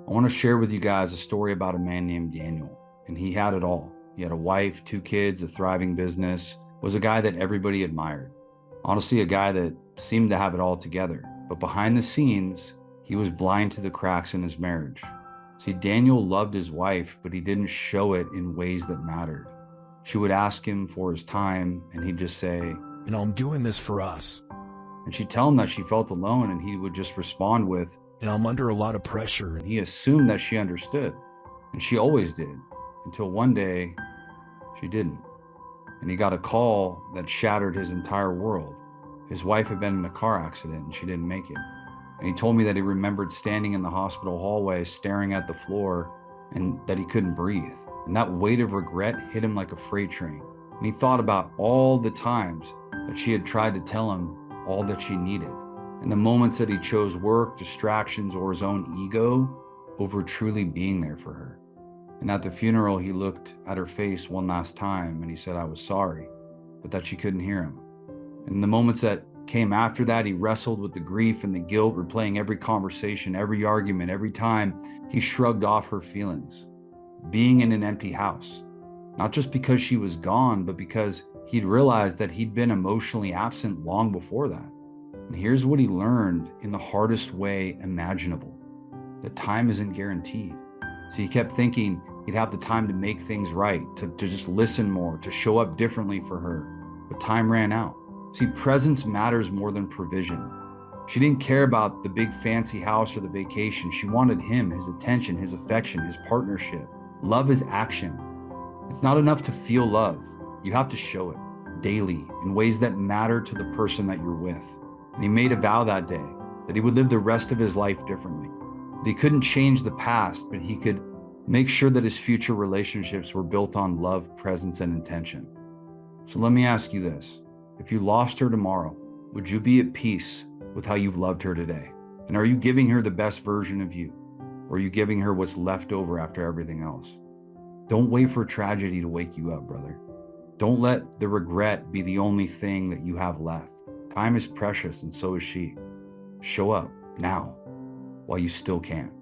I want to share with you guys a story about a man named Daniel, and he had it all. He had a wife, two kids, a thriving business, was a guy that everybody admired. Honestly, a guy that seemed to have it all together. But behind the scenes, he was blind to the cracks in his marriage. See, Daniel loved his wife, but he didn't show it in ways that mattered. She would ask him for his time, and he'd just say, I'm doing this for us. and she'd tell him that she felt alone, and he would just respond with, And I'm under a lot of pressure. and he assumed that she understood. And she always did, until one day, she didn't. And he got a call that shattered his entire world. His wife had been in a car accident, and she didn't make it. And he told me that he remembered standing in the hospital hallway, staring at the floor, and that he couldn't breathe. And that weight of regret hit him like a freight train. And he thought about all the times that she had tried to tell him all that she needed, and the moments that he chose work, distractions, or his own ego over truly being there for her. And at the funeral, he looked at her face one last time and he said, I was sorry, but that she couldn't hear him. And in the moments that came after that, he wrestled with the grief and the guilt, replaying every conversation, every argument, every time he shrugged off her feelings. Being in an empty house, not just because she was gone, but because he'd realized that he'd been emotionally absent long before that. And here's what he learned in the hardest way imaginable: that time isn't guaranteed. So he kept thinking he'd have the time to make things right, to just listen more, to show up differently for her. But time ran out. See, presence matters more than provision. She didn't care about the big fancy house or the vacation. She wanted him, his attention, his affection, his partnership. Love is action. It's not enough to feel love. You have to show it daily in ways that matter to the person that you're with. And he made a vow that day that he would live the rest of his life differently. That he couldn't change the past, but he could make sure that his future relationships were built on love, presence, and intention. So let me ask you this. If you lost her tomorrow, would you be at peace with how you've loved her today? And are you giving her the best version of you? Or are you giving her what's left over after everything else? Don't wait for tragedy to wake you up, brother. Don't let the regret be the only thing that you have left. Time is precious, and so is she. Show up now while you still can.